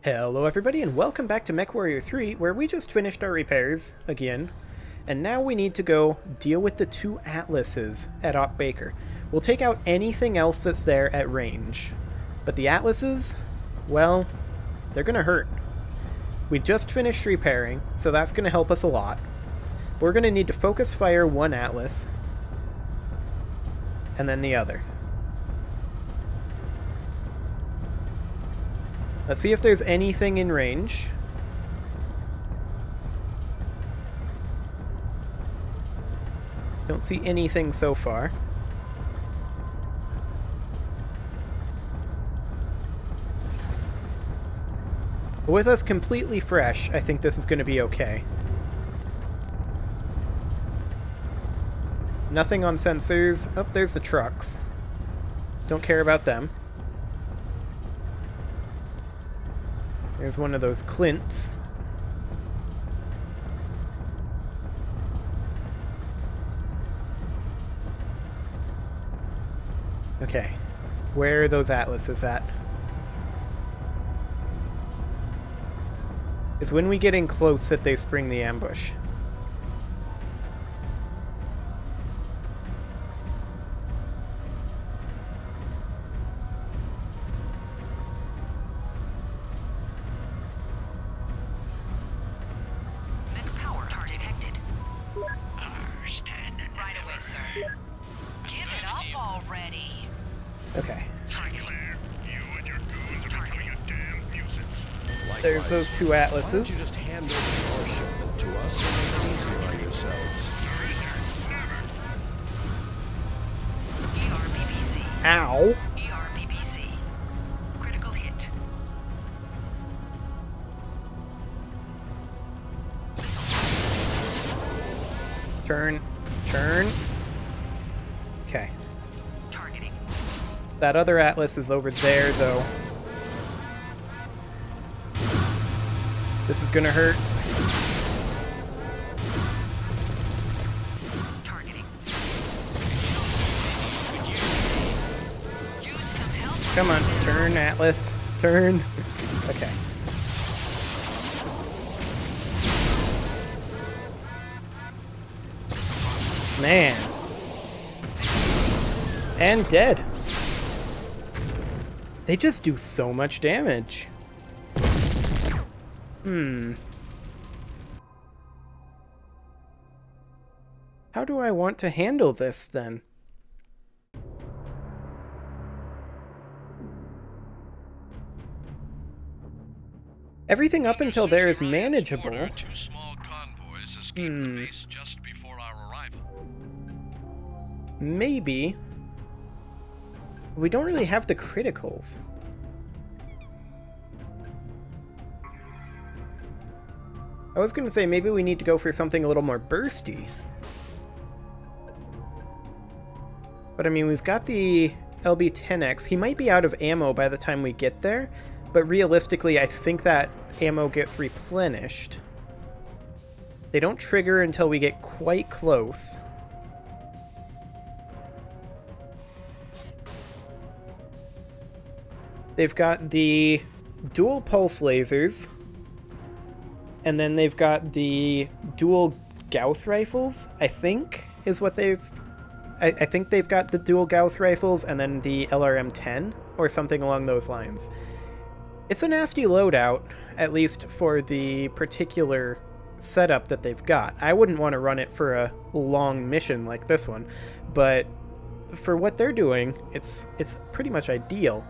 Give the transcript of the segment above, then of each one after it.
Hello everybody and welcome back to MechWarrior 3, where we just finished our repairs again, and now we need to go deal with the two Atlases at Op Baker. We'll take out anything else that's there at range, but the Atlases, well, they're gonna hurt. We just finished repairing, so that's gonna help us a lot. We're gonna need to focus fire one Atlas, and then the other. Let's see if there's anything in range. Don't see anything so far. But with us completely fresh, I think this is going to be okay. Nothing on sensors. Oh, there's the trucks. Don't care about them. There's one of those Clints. Okay. Where are those Atlases at? It's when we get in close that they spring the ambush. Okay. There's those two Atlases. Why don't you just hand over your shipment to us and make it easier on yourselves? ERBBC. Ow! ERBBC. Critical hit. Turn. Turn. Okay. Targeting. That other Atlas is over there, though. This is gonna hurt. Targeting. Use some help. Come on, turn, Atlas. Turn. Okay. Man. And dead. They just do so much damage. How do I want to handle this, then? Everything up until there is manageable. Two small convoys escaped the base just before our arrival. Maybe. We don't really have the criticals. I was going to say maybe we need to go for something a little more bursty. But I mean, we've got the LB-10X. He might be out of ammo by the time we get there, but realistically I think that ammo gets replenished. They don't trigger until we get quite close. They've got the dual pulse lasers. And then they've got the dual Gauss rifles, I think, is what they've... I think they've got the dual Gauss rifles and then the LRM-10, or something along those lines. It's a nasty loadout, at least for the particular setup that they've got. I wouldn't want to run it for a long mission like this one, but for what they're doing, it's pretty much ideal.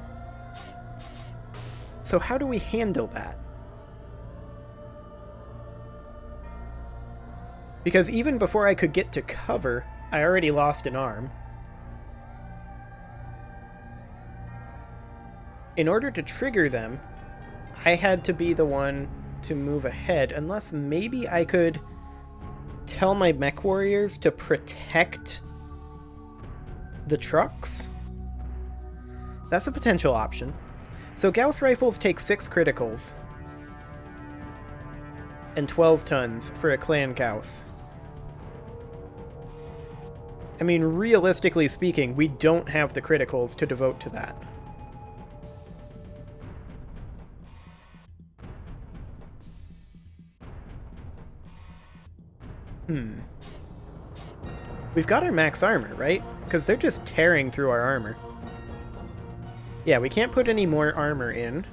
So how do we handle that? Because even before I could get to cover, I already lost an arm. In order to trigger them, I had to be the one to move ahead, unless maybe I could tell my mech warriors to protect the trucks? That's a potential option. So Gauss rifles take 6 criticals and 12 tons for a clan Gauss. I mean, realistically speaking, we don't have the criticals to devote to that. We've got our max armor, right? Because they're just tearing through our armor. Yeah, we can't put any more armor in.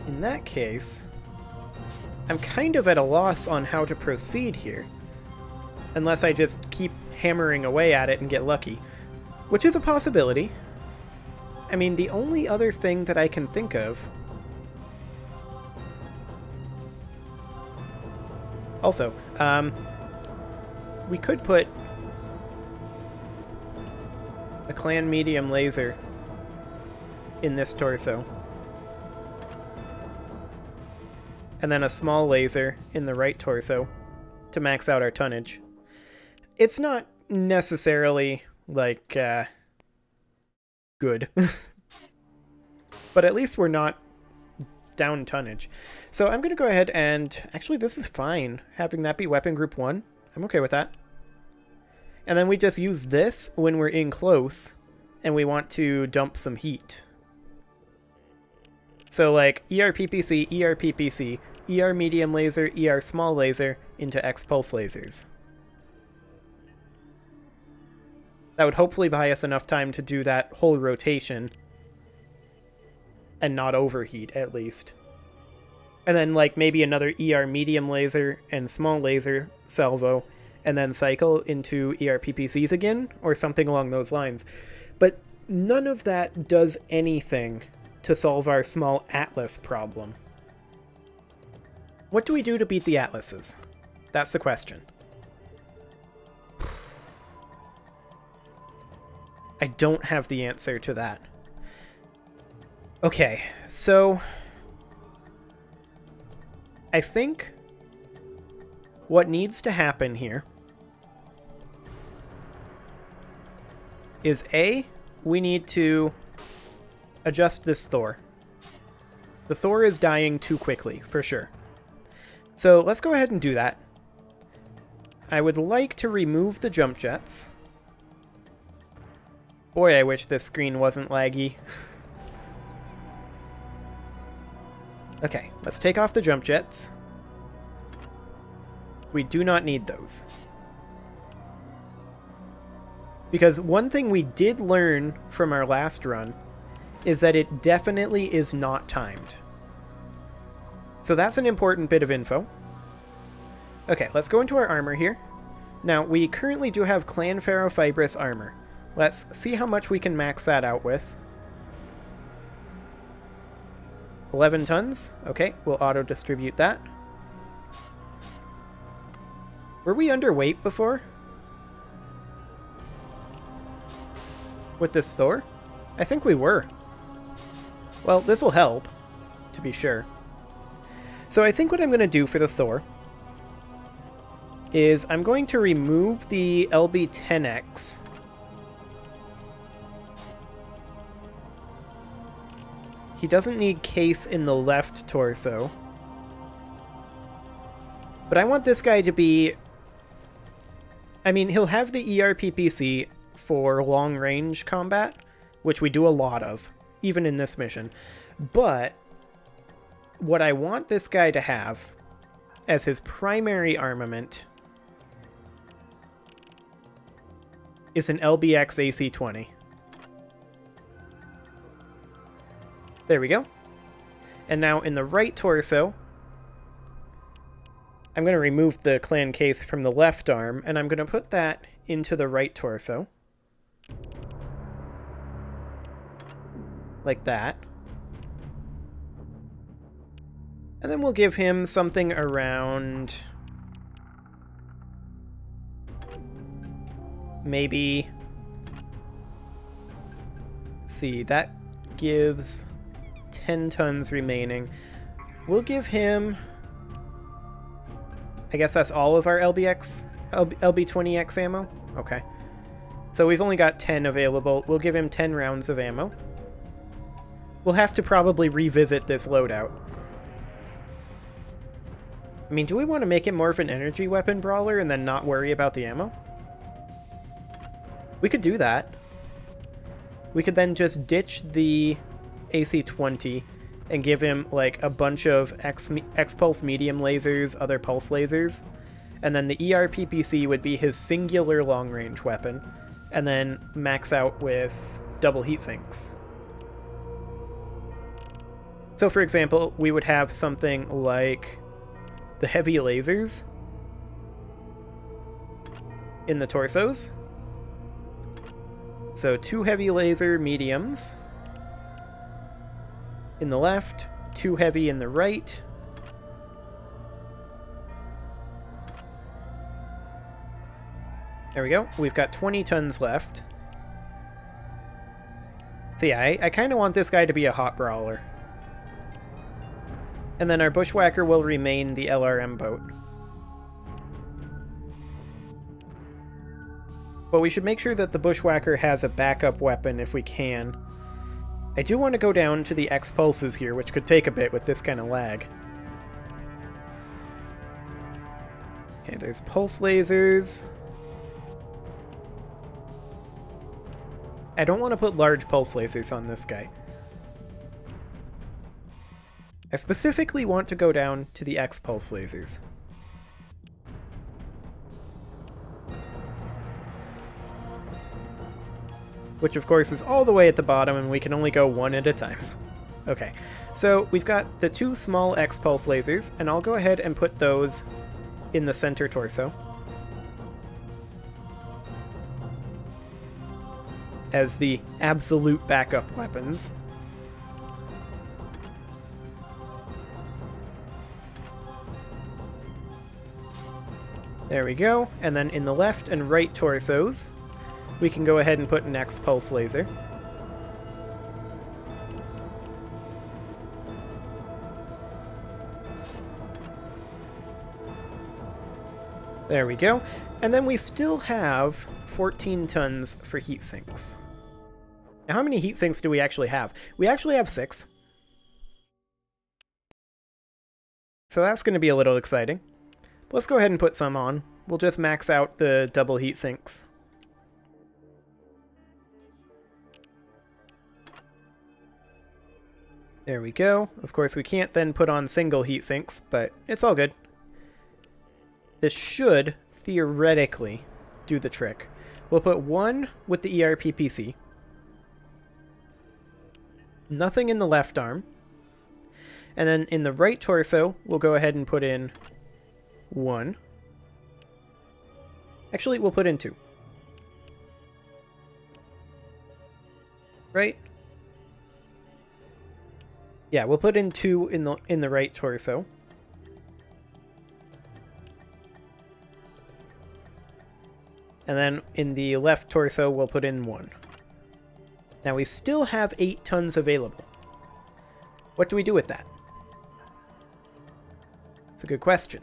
In that case, I'm kind of at a loss on how to proceed here. Unless I just keep hammering away at it and get lucky. Which is a possibility. I mean, the only other thing that I can think of... Also, we could put a clan medium laser in this torso. And then a small laser in the right torso to max out our tonnage. It's not necessarily, like, good. But at least we're not down tonnage. So I'm going to go ahead and... Actually, this is fine, having that be weapon group 1. I'm okay with that. And then we just use this when we're in close and we want to dump some heat. So like ER-PPC, ER-PPC, ER medium laser, ER small laser into X pulse lasers. That would hopefully buy us enough time to do that whole rotation and not overheat, at least. And then, like, maybe another ER medium laser and small laser salvo, and then cycle into ER PPCs again, or something along those lines. But none of that does anything to solve our small Atlas problem. What do we do to beat the Atlases? That's the question. I don't have the answer to that. Okay, so I think what needs to happen here is A, we need to adjust this Thor. The Thor is dying too quickly, for sure. So let's go ahead and do that. I would like to remove the jump jets. Boy, I wish this screen wasn't laggy. Okay, let's take off the jump jets. We do not need those. Because one thing we did learn from our last run is that it definitely is not timed. So that's an important bit of info. Okay, let's go into our armor here. Now, we currently do have Clan Ferrofibrous armor. Let's see how much we can max that out with. 11 tons. Okay, we'll auto-distribute that. Were we underweight before? With this Thor? I think we were. Well, this'll help, to be sure. So I think what I'm going to do for the Thor is I'm going to remove the LB-10X. He doesn't need case in the left torso. But I want this guy to be... I mean, he'll have the ER-PPC for long-range combat, which we do a lot of, even in this mission. But what I want this guy to have as his primary armament is an LBX AC-20. There we go. And now in the right torso, I'm going to remove the clan case from the left arm, and I'm going to put that into the right torso. Like that. And then we'll give him something around... maybe... Let's see, that gives 10 tons remaining. We'll give him... I guess that's all of our LB20X ammo? Okay. So we've only got 10 available. We'll give him 10 rounds of ammo. We'll have to probably revisit this loadout. I mean, do we want to make it more of an energy weapon brawler and then not worry about the ammo? We could do that. We could then just ditch the AC-20 and give him like a bunch of X-Pulse medium lasers, other pulse lasers, and then the ERPPC would be his singular long-range weapon, and then max out with double heat sinks. So for example, we would have something like the heavy lasers in the torsos. So 2 heavy laser mediums in the left, 2 heavy in the right. There we go. We've got 20 tons left. So yeah, I kind of want this guy to be a hot brawler. And then our Bushwhacker will remain the LRM boat. But we should make sure that the Bushwhacker has a backup weapon if we can. I do want to go down to the X-Pulses here, which could take a bit with this kind of lag. Okay, there's pulse lasers. I don't want to put large pulse lasers on this guy. I specifically want to go down to the X-Pulse lasers. Which of course is all the way at the bottom, and we can only go one at a time. Okay, so we've got the 2 small X-Pulse lasers, and I'll go ahead and put those in the center torso as the absolute backup weapons. There we go, and then in the left and right torsos, we can go ahead and put an X-Pulse laser. There we go, and then we still have 14 tons for heat sinks. Now, how many heat sinks do we actually have? We actually have 6. So that's going to be a little exciting. Let's go ahead and put some on. We'll just max out the double heat sinks. There we go. Of course, we can't then put on single heat sinks, but it's all good. This should, theoretically, do the trick. We'll put 1 with the ERPPC. Nothing in the left arm. And then in the right torso, we'll go ahead and put in 1. Actually, we'll put in 2. Right? Yeah, we'll put in 2 in the right torso. And then in the left torso, we'll put in 1. Now we still have 8 tons available. What do we do with that? It's a good question.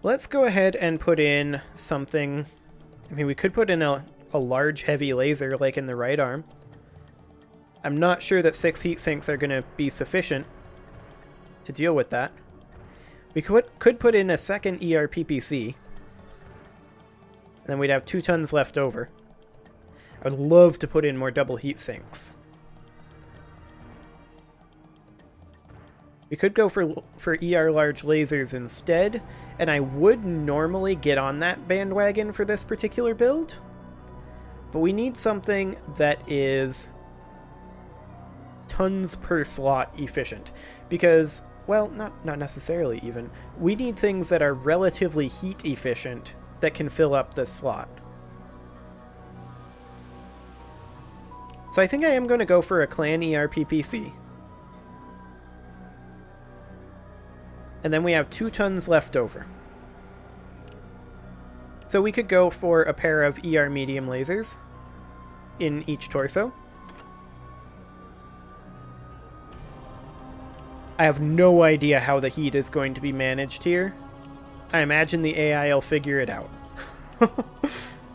Let's go ahead and put in something. I mean, we could put in a large heavy laser like in the right arm. I'm not sure that 6 heat sinks are going to be sufficient to deal with that. We could put in a second ERPPC. And then we'd have 2 tons left over. I would love to put in more double heat sinks. We could go for ER large lasers instead, and I would normally get on that bandwagon for this particular build. But we need something that is tons per slot efficient. Because, well, not necessarily even. We need things that are relatively heat efficient that can fill up this slot. So I think I am going to go for a clan ERPPC. And then we have 2 tons left over. So we could go for a pair of ER medium lasers in each torso. I have no idea how the heat is going to be managed here. I imagine the AI will figure it out.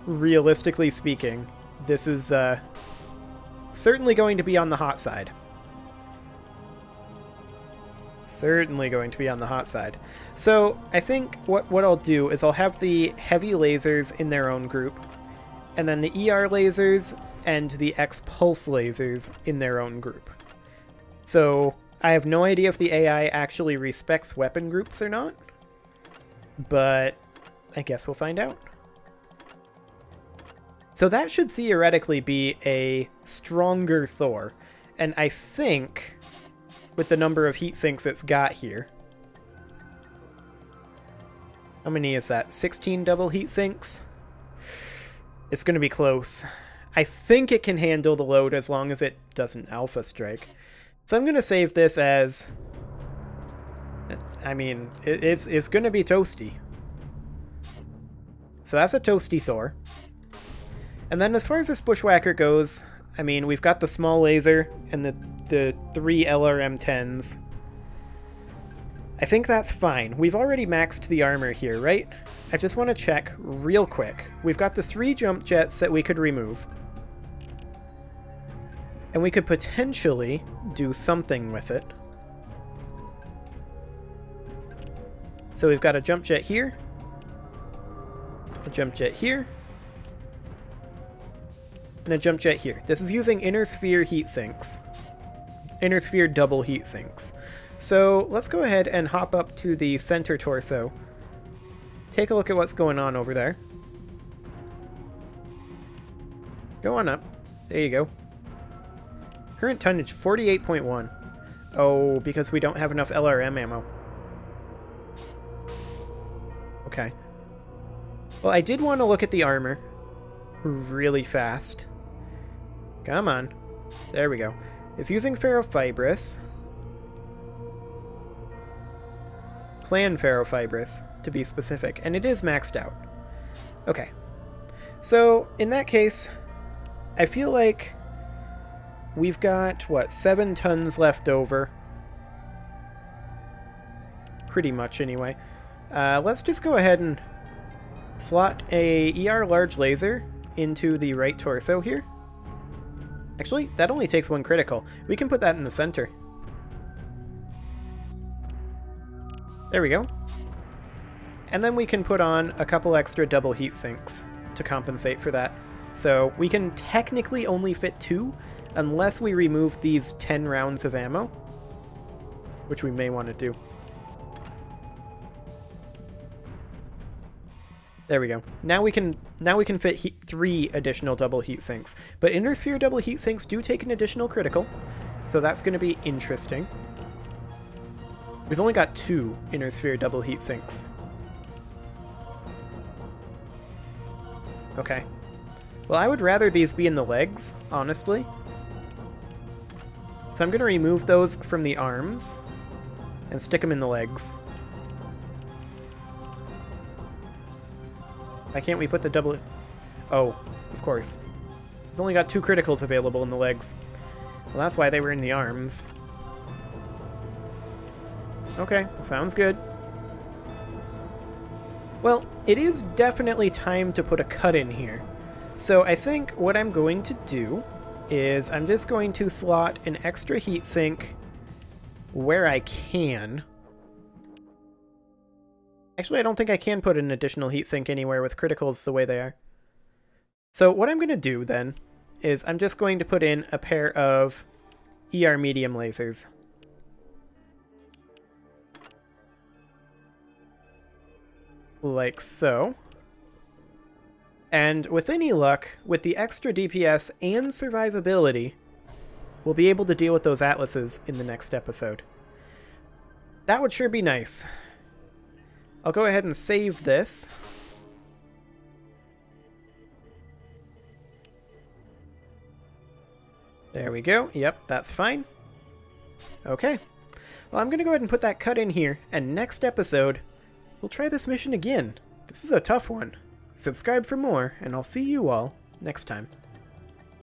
Realistically speaking, this is certainly going to be on the hot side. Certainly going to be on the hot side. So I think what I'll do is I'll have the heavy lasers in their own group, and then the ER lasers and the X-Pulse lasers in their own group. So I have no idea if the AI actually respects weapon groups or not, but I guess we'll find out. So that should theoretically be a stronger Thor, and I think with the number of heat sinks it's got here. How many is that? 16 double heat sinks? It's going to be close. I think it can handle the load as long as it doesn't alpha strike. So I'm going to save this as... I mean, it's going to be toasty. So that's a toasty Thor. And then as far as this Bushwhacker goes, I mean, we've got the small laser and the 3 LRM-10s. I think that's fine. We've already maxed the armor here, right? I just want to check real quick. We've got the 3 jump jets that we could remove. And we could potentially do something with it. So we've got a jump jet here. A jump jet here. And a jump jet here. This is using inner sphere heat sinks. Inner sphere double heat sinks. So let's go ahead and hop up to the center torso. Take a look at what's going on over there. Go on up. There you go. Current tonnage 48.1. Oh, because we don't have enough LRM ammo. Okay. Well, I did want to look at the armor really fast. Come on. There we go. It's using ferrofibrous. Clan ferrofibrous, to be specific, and it is maxed out. Okay. So, in that case, I feel like we've got, what, 7 tons left over? Pretty much, anyway. Let's just go ahead and slot a ER large laser into the right torso here. Actually, that only takes 1 critical. We can put that in the center. There we go. And then we can put on a couple extra double heat sinks to compensate for that. So we can technically only fit 2 unless we remove these 10 rounds of ammo, which we may want to do. There we go. Now we can fit 3 additional double heat sinks. But inner sphere double heat sinks do take an additional critical, so that's going to be interesting. We've only got 2 inner sphere double heat sinks. Okay. Well, I would rather these be in the legs, honestly. So I'm going to remove those from the arms and stick them in the legs. Why can't we put the double... Oh, of course. We've only got 2 criticals available in the legs. Well, that's why they were in the arms. Okay, sounds good. Well, it is definitely time to put a cut in here. So I think what I'm going to do is I'm just going to slot an extra heatsink where I can. Actually, I don't think I can put an additional heatsink anywhere with criticals the way they are. So what I'm going to do then is I'm just going to put in a pair of ER medium lasers. Like so. And with any luck, with the extra DPS and survivability, we'll be able to deal with those Atlases in the next episode. That would sure be nice. I'll go ahead and save this. There we go. Yep, that's fine. Okay. Well, I'm going to go ahead and put that cut in here, and next episode, we'll try this mission again. This is a tough one. Subscribe for more, and I'll see you all next time.